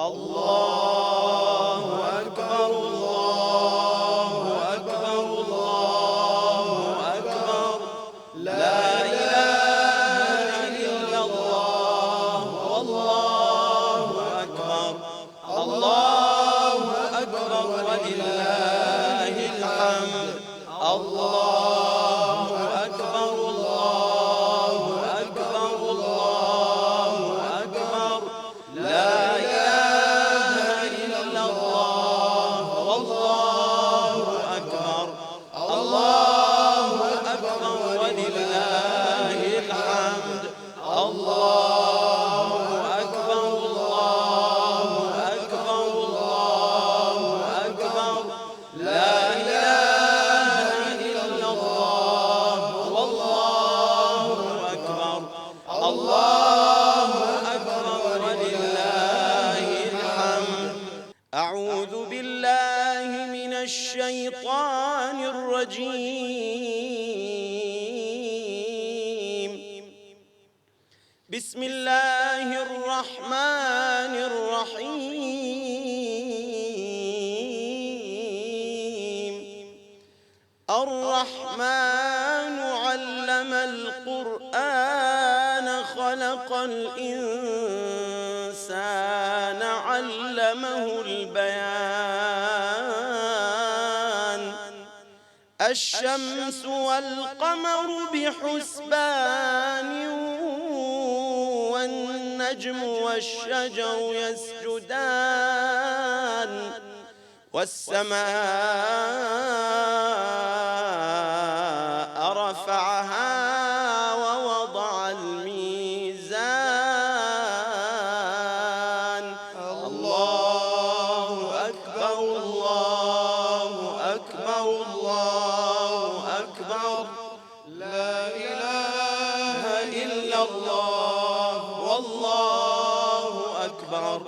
الله أكبر الله أكبر الله أكبر لا إله إلا الله والله أكبر الله أكبر ولله الحمد الله أكبر الله أكبر الله أكبر لا إله إلا الله والله أكبر الله أكبر ولله الحمد الله أكبر الله أكبر الله أكبر لا إله إلا الله والله أكبر الله أكبر ولله الحمد. أعوذ بالله من الشيطان الرجيم. بسم الله الرحمن الرحيم. الرحمن علم القرآن خلق الإنسان علمه البيان. الشمس والقمر بحسبان والنجم والشجر يسجدان والسماء رفعها ووضع الميزان. الله أكبر الله أكبر الله أكبر لا إله إلا الله والله أكبر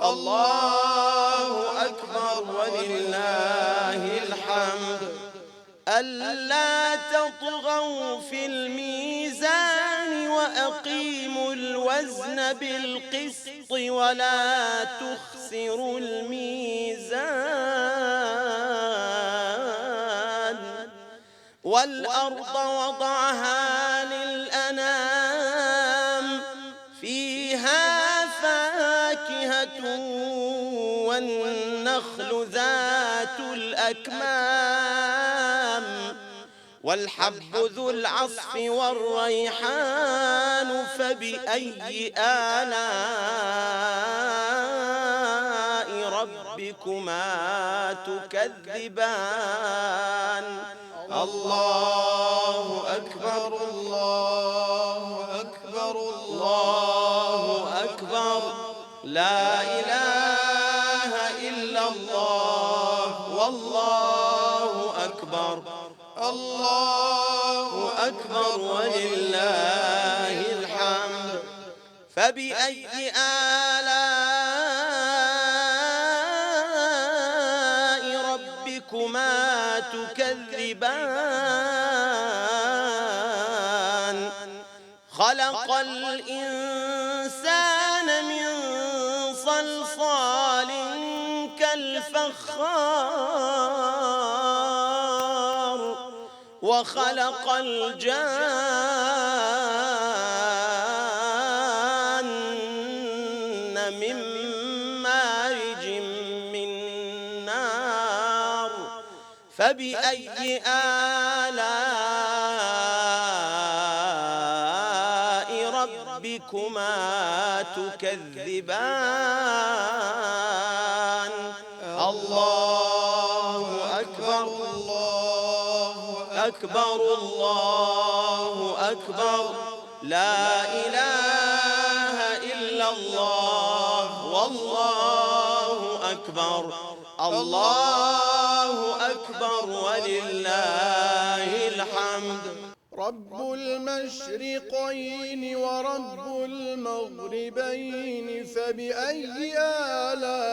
الله أكبر ولله الحمد. ألا تطغوا في الميزان وأقيموا الوزن بالقسط ولا تخسروا الميزان. والأرض وضعها للأنام فيها فاكهة والنخل ذات الأكمام والحب ذو العصف والريحان فبأي آلاء ربكما تكذبان. الله أكبر الله أكبر الله أكبر لا إله إلا الله والله أكبر الله أكبر ولله الحمد. فبأي آلاء ربكما تكذبان. خلق الإنسان من صلصال كالفخار وخلق الجان من مارج من نار. فبأي آلاء ربكما تكذبان. الله أكبر الله أكبر الله أكبر لا إله إلا الله والله أكبر الله أكبر ولله الحمد. رب المشرقين ورب المغربين فبأي آلاء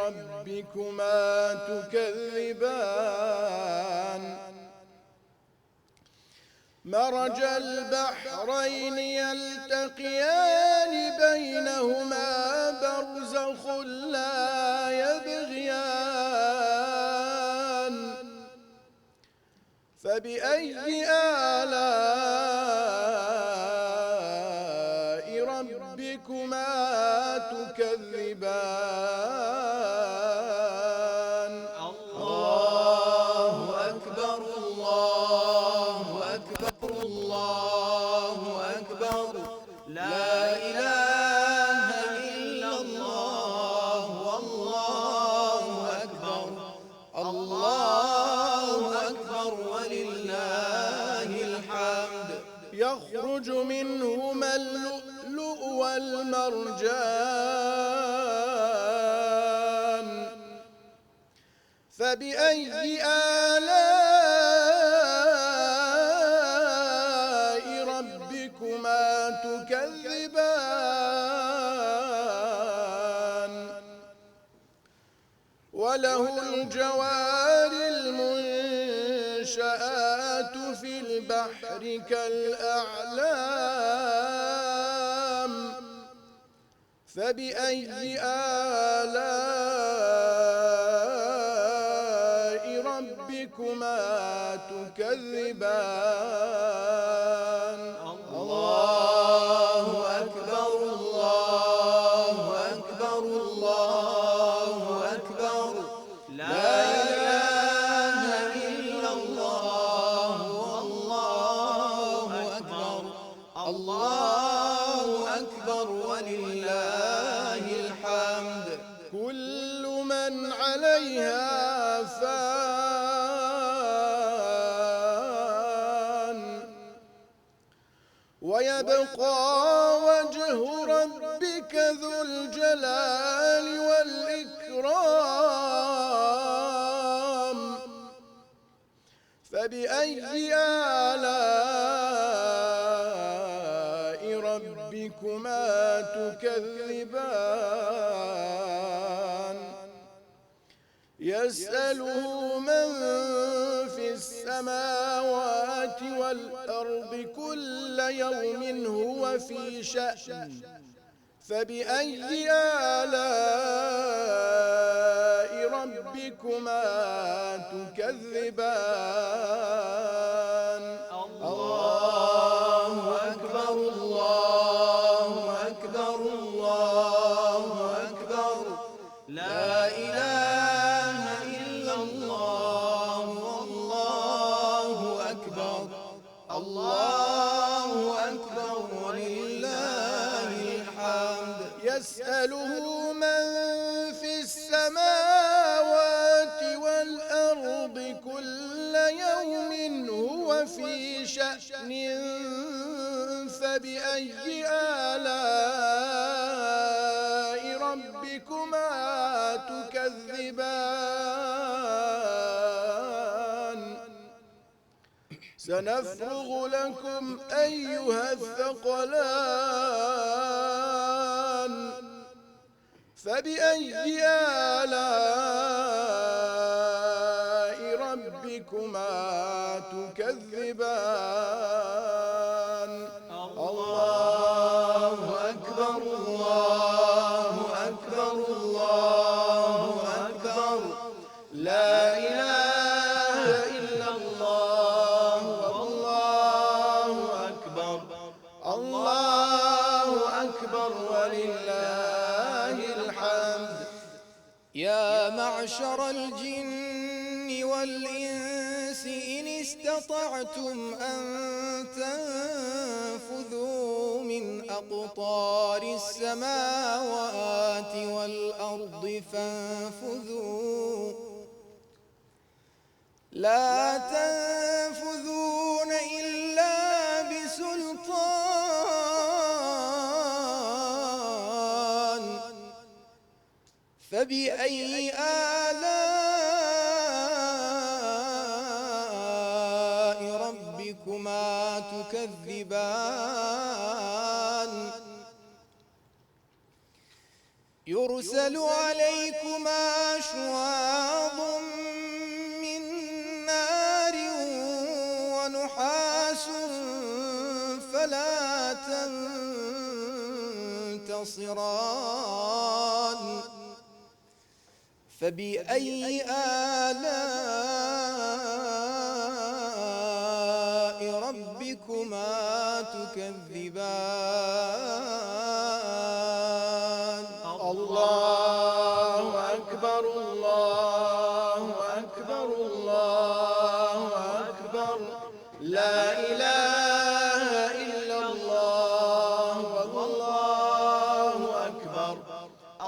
ربكما تكذبان. مرج البحرين يلتقيان بينهما برزخ لا يبغيان فبأي آلاء ربكما تكذبان الله أكبر الله أكبر الله أكبر لا إله إلا الله والله أكبر الله أكبر ولله الحمد يخرج منهما اللؤلؤ والمرجان فبأي آلاء ربكما تكذبان وله الجوار المنشآت في البحر كالأعلام فبأي آلاء ربكما تكذبان الله أكبر الله أكبر الله أكبر لا إله إلا الله والله أكبر الله أكبر ولله الحمد كل من عليها فان ويبقى وجه ربك ذو الجلال والإكرام فبأي آلاء ربكما تكذبان يسأله من في السماوات والأرض كل يوم هو في شأن فبأي آلاء ربكما تكذبان الله أكبر الله أكبر الله أكبر لا إله إلا الله والله أكبر الله أكبر ولله الحمد يسأله من في السماوات والأرض كل يوم هو في شأن فبأي آلاء ربكما تكذبان سنفرغ لكم أيها الثقلان فبأي آلاء ربكما تكذبان الله أكبر الله أكبر الله أكبر لا إله إلا الله والله أكبر الله أكبر ولله الحمد يا معشر الجن والإنس إن استطعتم أن تنفذوا من أقطار السماوات والأرض فانفذوا لا تنفذون إلا بسلطان فبأي آلاء ربكما تكذبان يرسل عليكما شواظ من نار ونحاس ينتصران فبأي آلاء ربكما تكذبان الله أكبر الله أكبر الله أكبر لا إله إلا الله والله أكبر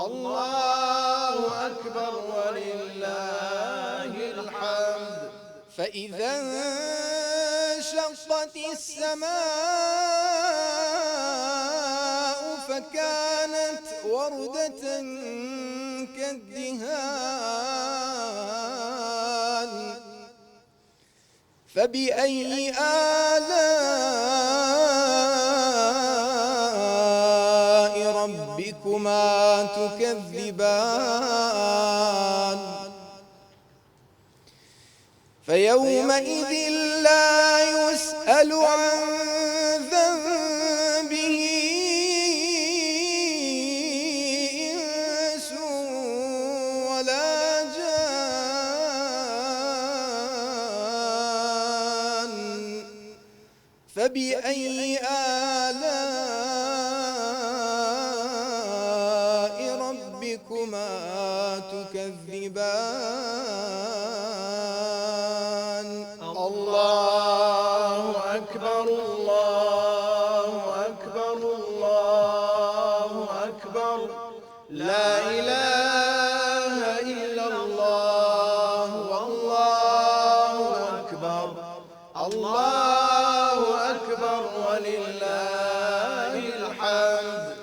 الله أكبر ولله الحمد فإذا انشقت السماء فكانت وردة كالدهان فبأي آلاء ربكما تكذبان فيومئذ لا يسأل عن ذنبه إنس ولا جان فبأي آلاء ربكما تكذبان الله أكبر الله أكبر الله أكبر لا إله إلا الله والله أكبر الله أكبر ولله الحمد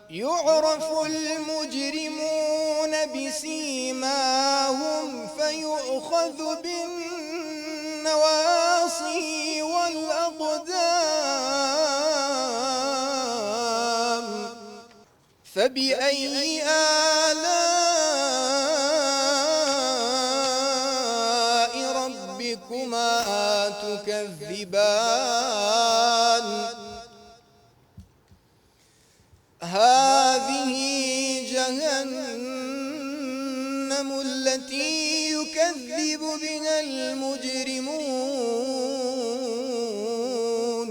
يعرف المجرمون بسيماهم فيؤخذ بالنواصي والأقدام فبأي آلاء ربكما تكذبان هذه جهنم التي يكذب بها المجرمون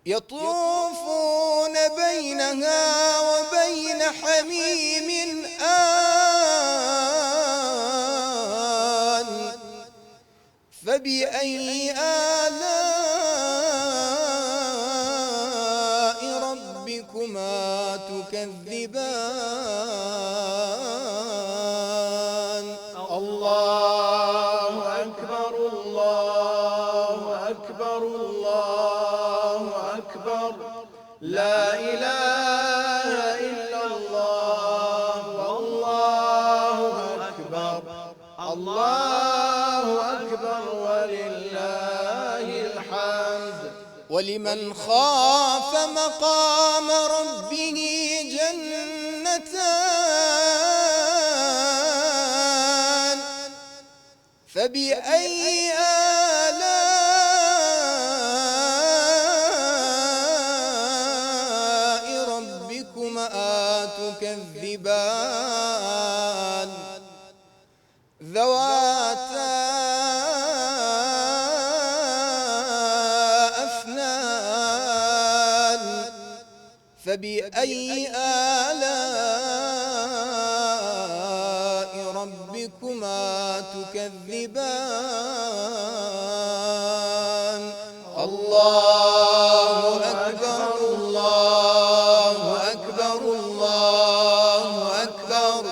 يطوفون بينها وبين حميم آن فبأي آلاء ربكما تكذبان الله أكبر الله أكبر الله أكبر لا إله إلا الله والله أكبر الله أكبر ولله الحمد ولمن خاف مقام ربه جنتان فبأي آلاء ربكما تكذبان ذواتا أفنان فبأي آلاء ربكما تكذبان الله أكبر الله أكبر الله أكبر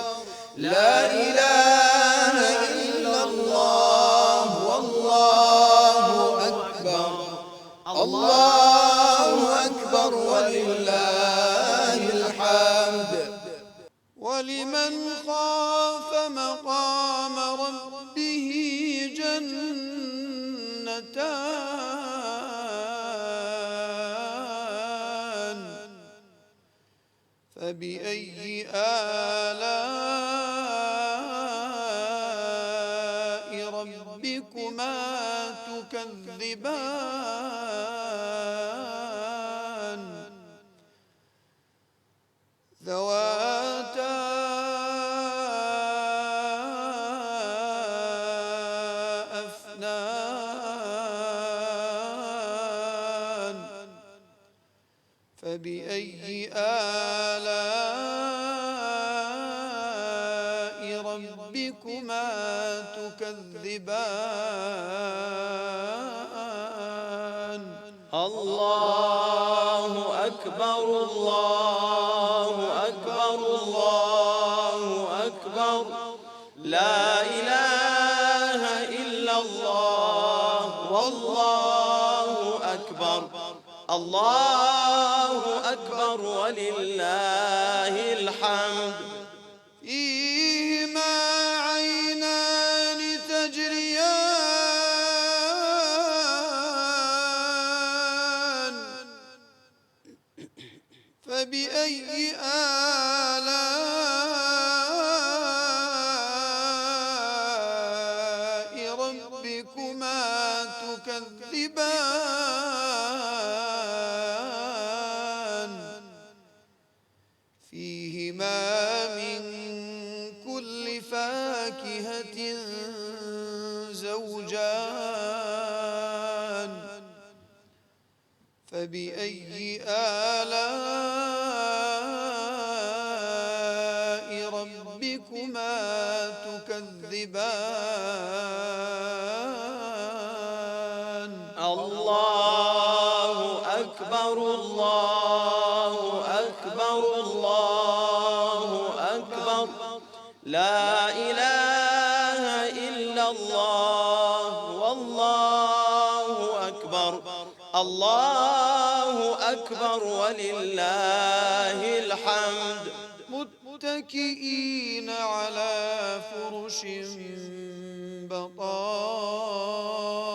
لا إله إلا الله والله أكبر الله أكبر ولله الحمد ولمن خاف مقام ربه جنتان فبأي آلاء ربكما تكذبان ذواتا أفنان فبأي آلاء ربكما تكذبان الله أكبر الله أكبر الله أكبر لا إله إلا الله والله أكبر الله أكبر ولله الحمد فيهما عينان تجريان فبأي آلاء ربكما تكذبان فيهما من كل فاكهة زوجان فبأي آلاء ربكما تكذبان الله أكبر الله أكبر الله أكبر لا إله إلا الله والله أكبر الله أكبر ولله الحمد متكئين على فرش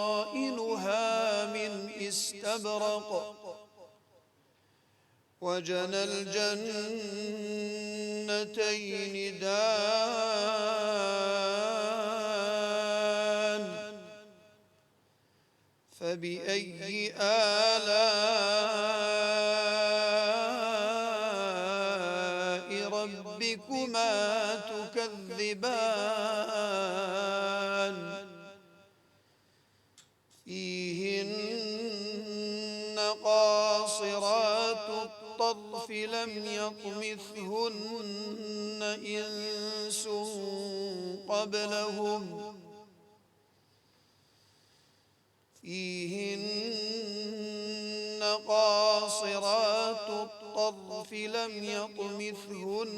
بطائنها من استبرق وجنى الجنتين دان فبأي آلاء ربكما تكذبان فيهن قاصرات الطرف لم يطمثهن إنس قبلهم فيهن قاصرات الطرف لم يطمثهن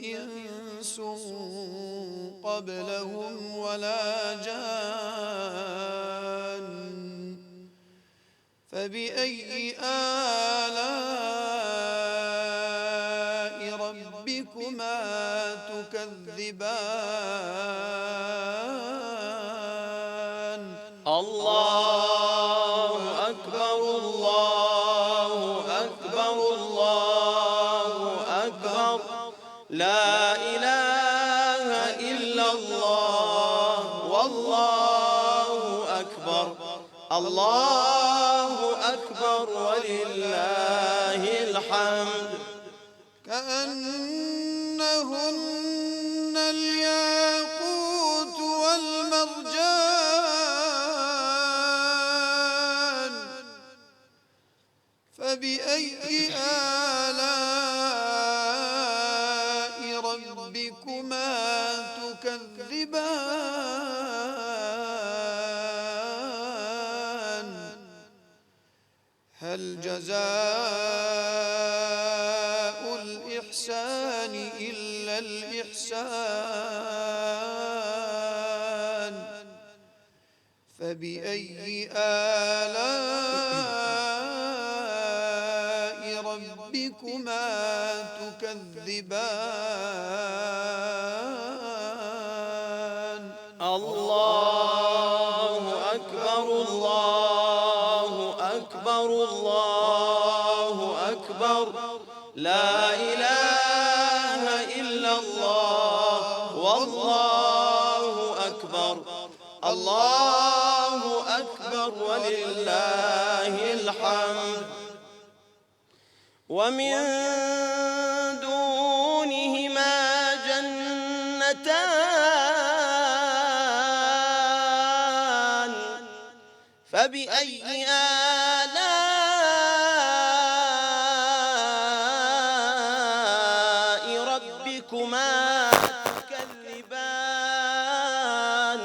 إنس قبلهم ولا جان فبأي آلاء ربكما تكذبان الله أكبر الله أكبر الله أكبر لا إله إلا الله والله أكبر الله أكبر ولله الحمد كأنهن الياقوت والمرجان فبأي آلاء ربكما تكذبان هل جزاء الإحسان إلا الإحسان فبأي آلاء ربكما تكذبان الله أكبر الله أكبر الله أكبر لا إله إلا الله والله أكبر الله أكبر ولله الحمد ومن فبأي آلاء ربكما تكذبان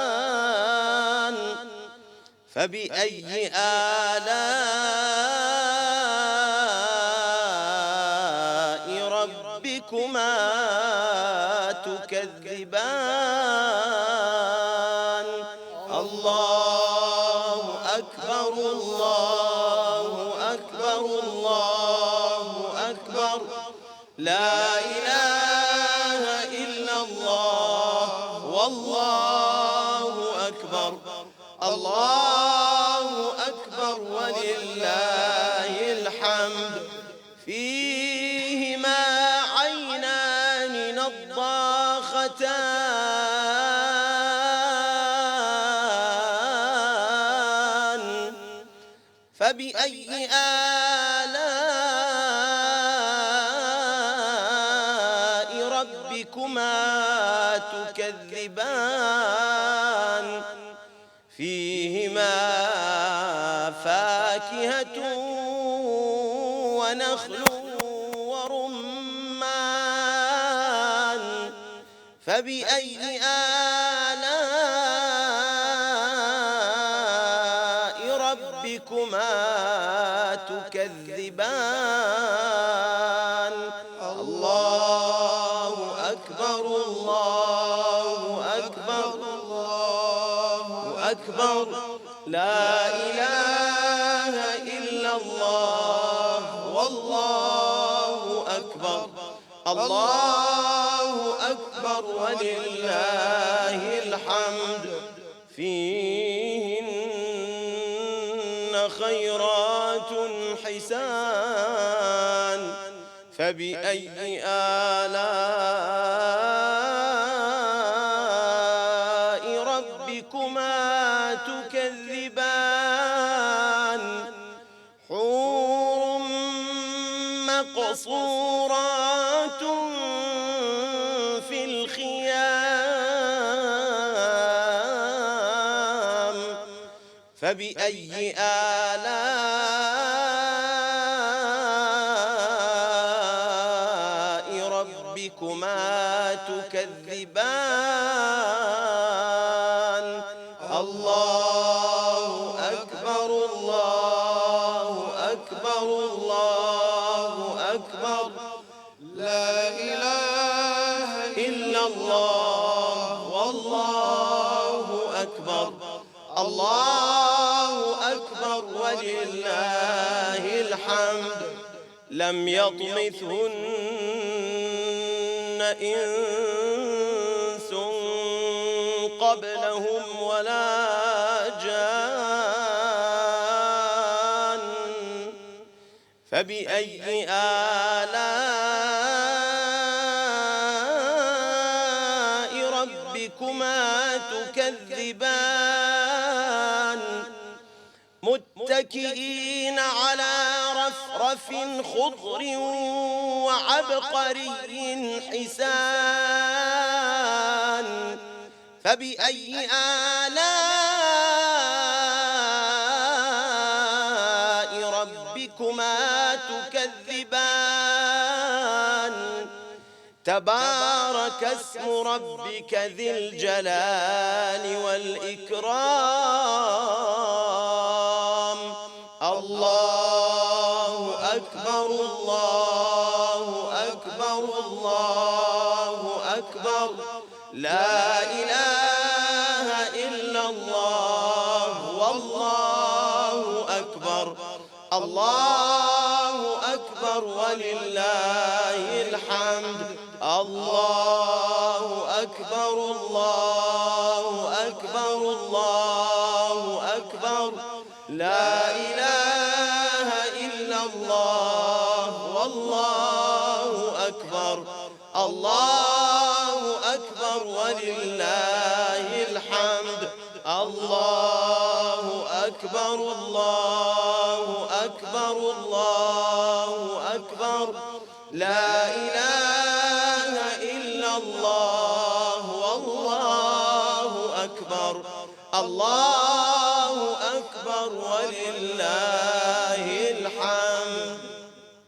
مدهامتان فبأي آلاء ربكما تكذبان الله أكبر الله أكبر الله أكبر لا إله إلا الله والله أكبر الله أكبر ولله الحمد فيهما عينان نضاختان فبأي آلاء ربكما تكذبان فيهما فاكهة ونخل ورمان فبأي آلاء ربكما تكذبان الله أكبر الله أكبر الله أكبر لا إله إلا الله والله أكبر الله أكبر ولله الحمد فيهن خيرات حسان فبأي آلاء ربكما تكذبان حور مقصورات في الخيام فبأي آلاء ربكما تكذبان الله أكبر الله أكبر الله أكبر لا إله إلا الله والله أكبر الله أكبر ولله الحمد لم يطمثهن إنس قبلهم ولا جان فبأي آلاء ربكما تكذبان متكئين على رفرف خضر وعبقري حسان فبأي آلاء ربكما تكذبان تبارك اسم ربك ذي الجلال والإكرام الله أكبر الله أكبر الله أكبر لا إله إلا الله والله أكبر الله أكبر ولله الحمد الله أكبر الله أكبر الله أكبر لا إله إلا الله والله أكبر الله أكبر ولله الحمد الله أكبر الله أكبر الله أكبر لا إله إلا الله والله أكبر الله أكبر ولله